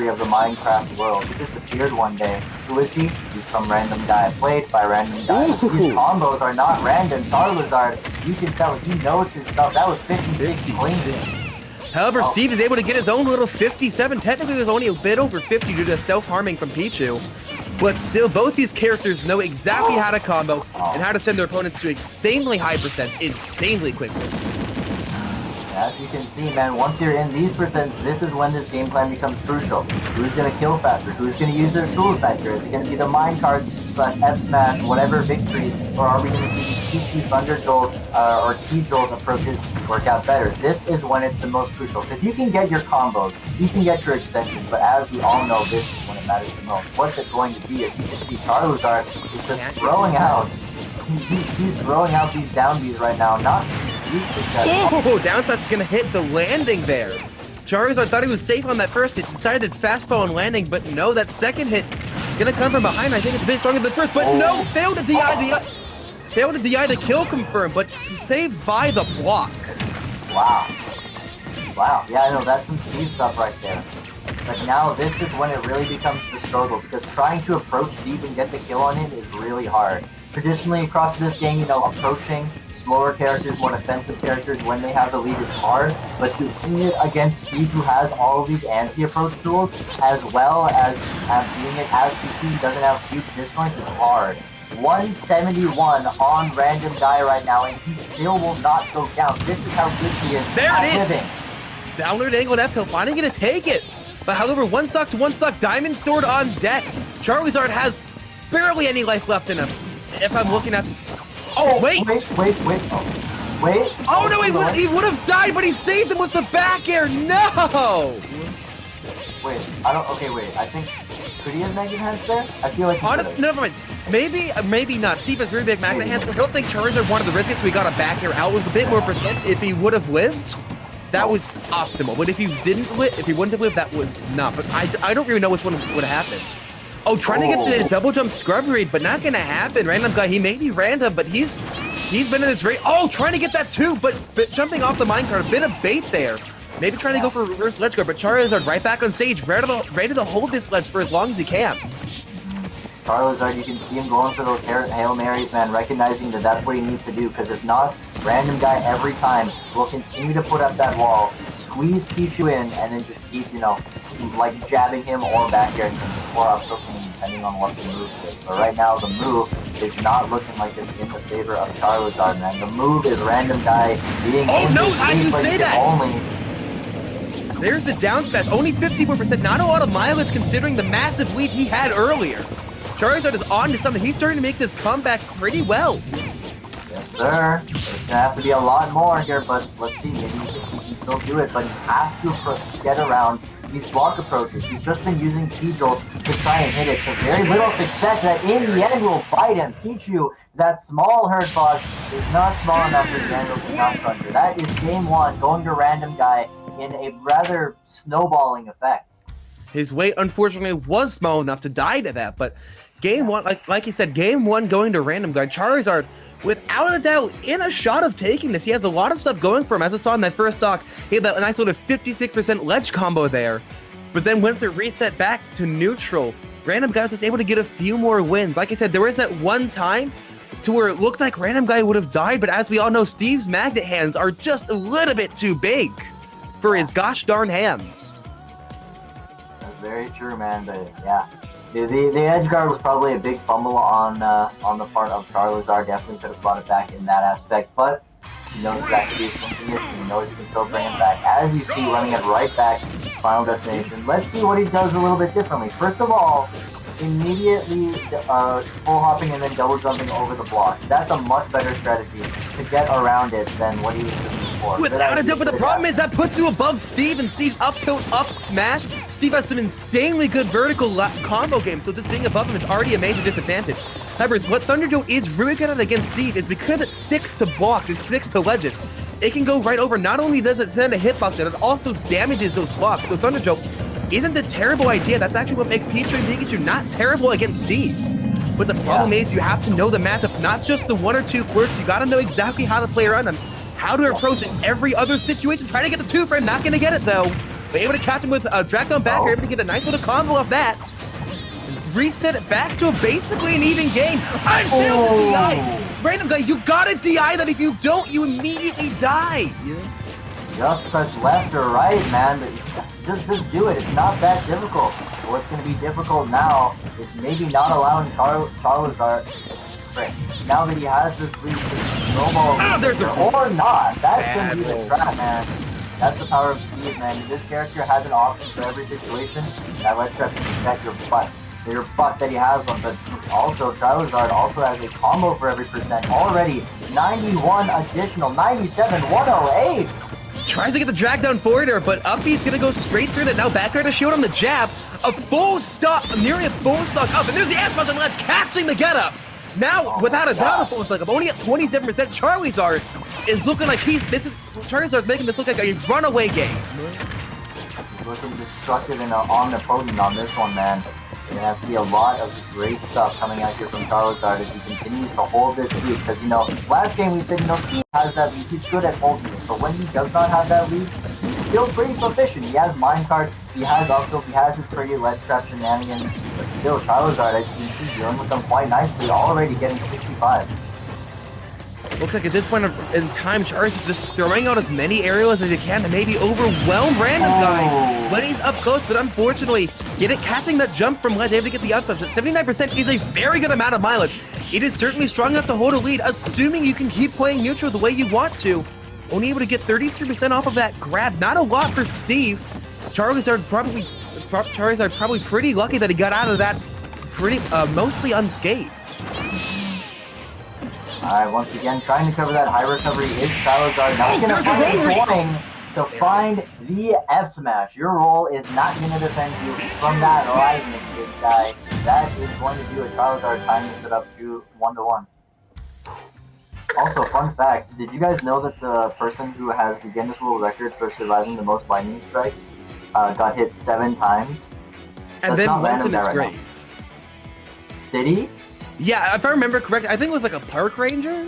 of the Minecraft world. He just appeared one day. Who is he? He's some random guy played by random guys. These combos are not random. Charlyzard, you can tell he knows his stuff. That was 56 clean. However, Steve is able to get his own little 57. Technically, it was only a bit over 50 due to that self-harming from Pichu. But still, both these characters know exactly how to combo and how to send their opponents to insanely high percents insanely quickly. As you can see, man, once you're in these percents, this is when this game plan becomes crucial. Who's going to kill faster? Who's going to use their tools faster? Is it going to be the minecarts, F smash, whatever victories, or are we going to see these Pichu Thunder Jolt or T-Jolt approaches work out better? This is when it's the most crucial, because you can get your combos, you can get your extensions, but as we all know, this is when it matters the most. What's it going to be? As you can see, Charlyzard is just throwing out. He's throwing out these down Bs right now, not oh, down smash is going to hit the landing there. Charlyzard thought he was safe on that first hit, decided fastball and landing, but no, that second hit going to come from behind. I think it's a bit stronger than the first, but no, failed to DI the kill confirm, but saved by the block. Wow. Wow, yeah, I know, that's some Steve stuff right there. But now this is when it really becomes the struggle, because trying to approach Steve and get the kill on him is really hard. Traditionally across this game, you know, approaching slower characters, more defensive characters when they have the lead is hard, but doing it against Steve, who has all of these anti-approach tools, as well as doing it as Pichu, who doesn't have huge dispoints, is hard. 171 on random guy right now, and he still will not go down. This is how good he is at living. Downward angle F tilt, finally gonna take it. But however, one stock to one stock, Diamond Sword on deck. Charlyzard has barely any life left in him. If I'm looking at... Oh, wait! Wait. Oh, wait. Oh, no, he would have died, but he saved him with the back air. No! Wait, okay, wait. I think... Could he have magnet hands there? I feel like honestly, never mind. Maybe not. Steve has really big magnet hands. I don't think Charlyzard wanted to risk it, so he got a back air out with a bit more percent. If he would have lived, that was optimal. But if he wouldn't have lived, that was not. But I don't really know which one would have happened. Oh, trying to get the double jump scrub raid, but not gonna happen. Random guy, he may be random, but he's been in this raid. Oh, trying to get that too, but jumping off the minecart, a bit of bait there. Maybe trying to go for reverse ledge guard, but Charlyzard right back on stage, ready to hold this ledge for as long as he can. Charlyzard, you can see him going for those Hail Marys, man, recognizing that that's what he needs to do, because if not, random guy every time will continue to put up that wall, squeeze Pichu in, and then just keep, you know, like jabbing him or back airing him or up tilting him, depending on what the move is. But right now, the move is not looking like it's in the favor of Charlyzard, man. The move is random guy being There's the down smash, only 54%, not a lot of mileage considering the massive lead he had earlier. Charlyzard is on to something. He's starting to make this comeback pretty well. Yes, sir. It's going to have to be a lot more here, but let's see. Maybe he can still do it, but he has to get around these block approaches. He's just been using T-Jolt to try and hit it to very little success that in the end will bite him. Pichu, that small herd boss, is not small enough for Daniel to not Thunder. That is game one, going to random guy in a rather snowballing effect. His weight, unfortunately, was small enough to die to that, but game one, like he said, game one going to random guy. Charlyzard, without a doubt, in a shot of taking this. He has a lot of stuff going for him. As I saw in that first stock, he had that nice little 56% ledge combo there. But then once it reset back to neutral, random guy was just able to get a few more wins. Like I said, there was that one time to where it looked like random guy would have died, but as we all know, Steve's magnet hands are just a little bit too big for his gosh darn hands. That's very true, man, but yeah. The edge guard was probably a big fumble on the part of Charlyzard. Definitely could have brought it back in that aspect, but he knows exactly his position. He knows he can still bring it back. As you see, running it right back to final destination. Let's see what he does a little bit differently. First of all, immediately full hopping and then double jumping over the blocks. That's a much better strategy to get around it than what he was doing before. Without a doubt, but the problem is that puts you above Steve, and Steve's up tilt, up smash. Steve has some insanely good vertical combo games, so just being above him is already a major disadvantage. However, what Thunderjolt is really good at against Steve is because it sticks to blocks, it sticks to ledges. It can go right over. Not only does it send a hitbox, it also damages those blocks. So Thunderjolt isn't a terrible idea. That's actually what makes Pichu and Pikachu not terrible against Steve. But the problem is you have to know the matchup, not just the one or two quirks. You got to know exactly how to play around them, how to approach every other situation. Try to get the two frame, not going to get it though. but able to catch him with a drag down back, able to get a nice little combo of that. Reset it back to basically an even game. I failed the DI! Random guy, you gotta DI that. If you don't, you immediately die. Just press left or right, man. Just do it. It's not that difficult. What's going to be difficult now is maybe not allowing Charlyzard, now that he has this lead, to snowball there's a or not. That's going to be the trap, man. That's the power of speed, man. This character has an option for every situation. That lets trap to protect your butt. Your butt that he has on, but also Charlyzard also has a combo for every percent. Already 91 additional, 97, 108. Tries to get the drag down forward air, but up B's gonna go straight through that. Now back air to shield on the jab. A full stop, nearly a full stock up, and there's the ass smash on the ledge, catching the get up. Now, without a doubt, a full stock up, only at 27%. Charlyzard is looking like Charlyzard's making this look like a runaway game. He's looking destructive and omnipotent on this one, man. You're going to see a lot of great stuff coming out here from Charlyzard as he continues to hold this lead. Because, last game we said, Steve has that lead. He's good at holding it. So when he does not have that lead, he's still pretty proficient. He has minecart. He has his pretty ledge trap shenanigans. But still, Charlyzard, I think he's dealing with them quite nicely. Already getting 65. Looks like at this point in time, Charlyzard is just throwing out as many aerials as he can to maybe overwhelm Random Guy when he's up close, but unfortunately, catching that jump from ledge, able to get the up smash. 79% is a very good amount of mileage. It is certainly strong enough to hold a lead, assuming you can keep playing neutral the way you want to. Only able to get 33% off of that grab. Not a lot for Steve. Charlyzard probably pretty lucky that he got out of that mostly unscathed. Alright, once again, trying to cover that high recovery is Charlyzard. Now he's going to find going to find the F smash. Your role is not going to defend you from that lightning, this guy. That is going to do a Charlyzard timing setup to 1-1. Also, fun fact, did you guys know that the person who has the Guinness World Record for surviving the most lightning strikes got hit 7 times? And then once in his grave. Did he? Yeah, if I remember correctly, I think it was like a park ranger.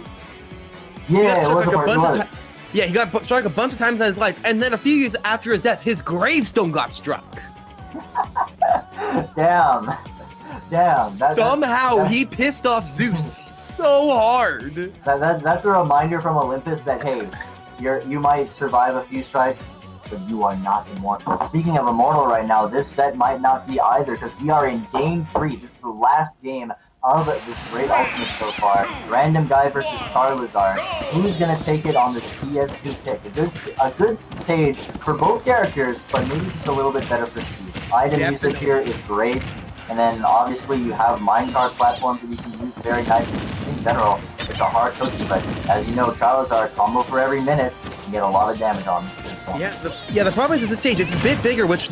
Yeah, it was a park. Yeah, he got struck a bunch of times in his life, and then a few years after his death, his gravestone got struck. Damn. Somehow he pissed off Zeus so hard. That's a reminder from Olympus that, hey, you might survive a few strikes, but you are not immortal. Speaking of immortal right now, this set might not be either, because we are in game 3. This is the last game of this great ultimate so far. Random Guy versus Charlyzard. Who's gonna take it on this PS2 pick? A good stage for both characters, but maybe just a little bit better for Steve. Item usage here is great, and then obviously you have minecart platforms that you can use very nicely. In general, it's a hard cookie, but as you know, Charlyzard combo for every minute, you can get a lot of damage on this one. Yeah, the problem is this stage, it's a bit bigger, which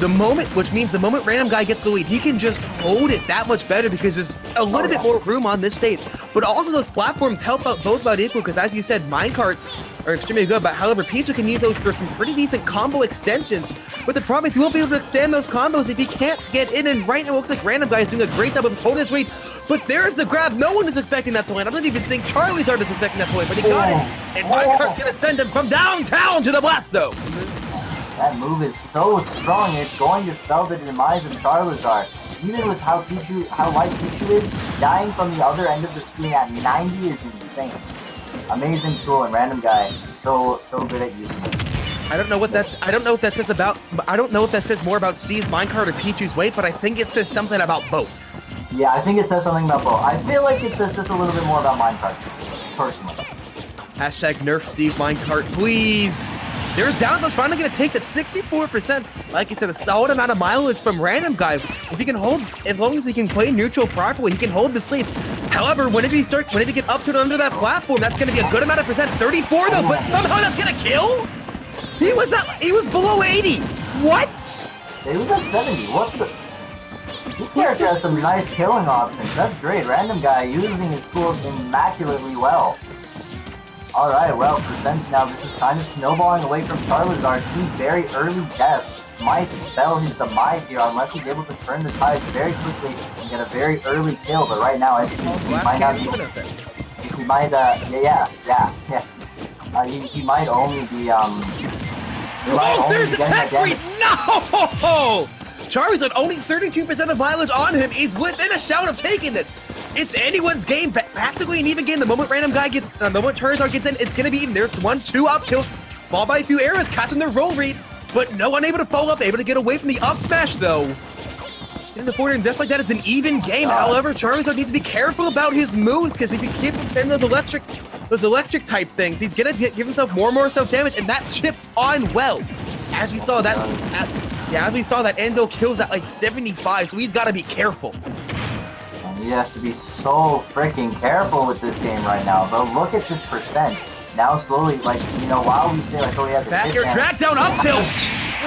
means the moment Random Guy gets the lead, he can just hold it that much better because there's a little bit more room on this stage. But also those platforms help out both about equal because, as you said, minecarts are extremely good, but however, Pichu can use those for some pretty decent combo extensions. But the problem is he won't be able to extend those combos if he can't get in, and right now it looks like Random Guy is doing a great job of holding his lead. But there's the grab. No one is expecting that to land. I don't even think Charlyzard is expecting that to land, but he got it. And minecart's going to send him from downtown to the blast zone. That move is so strong, it's going to spell the demise of Charlyzard. Even with how light Pichu is, dying from the other end of the screen at 90 is insane. Amazing tool, and Random Guy so good at using it. I don't know what that says more about Steve's minecart or Pichu's weight, but I think it says something about both. Yeah, I think it says something about both. I feel like it says just a little bit more about minecart, personally. Hashtag nerf Steve minecart, please. There's Downpost finally going to take that 64%. Like I said, a solid amount of mileage from Random Guy. If he can hold, as long as he can play neutral properly, he can hold this lead. However, whenever he get up to and under that platform, that's going to be a good amount of percent. 34 though, but somehow that's going to kill? He was below 80. What? He was at 70. What the? This character has some nice killing options. That's great. Random Guy using his tools immaculately well. Alright, well, percents now, this is kind of snowballing away from Charlyzard. 2 very early deaths might spell his demise here unless he's able to turn the tide very quickly and get a very early kill. But right now, as you can see, he might not be... He might only be, Oh, there's the tech read! No! Charlyzard only 32% of mileage on him is within a shout of taking this. It's anyone's game, practically an even game. The moment random guy gets, the moment Charlyzard gets in, it's gonna be even. There's 1-2 up kills, fall by a few arrows, catching their roll read, but no one able to follow up, able to get away from the up smash though. In the forward, and just like that, it's an even game. However, Charlyzard needs to be careful about his moves because if he keeps spamming those electric type things, he's gonna give himself more and more self damage, and that chips on well. As we saw that, as we saw that Endo kills at like 75, so he's got to be careful. He has to be so freaking careful with this game right now. But look at this percent. Now slowly, like, you know, while we say like, oh, we have the back here, drag down up tilt.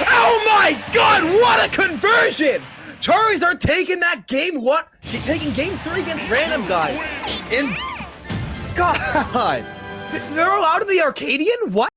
Oh my God, what a conversion! Charlyzard taking that taking game 3 against random guy. And God, they're allowed in the Arcadian? What?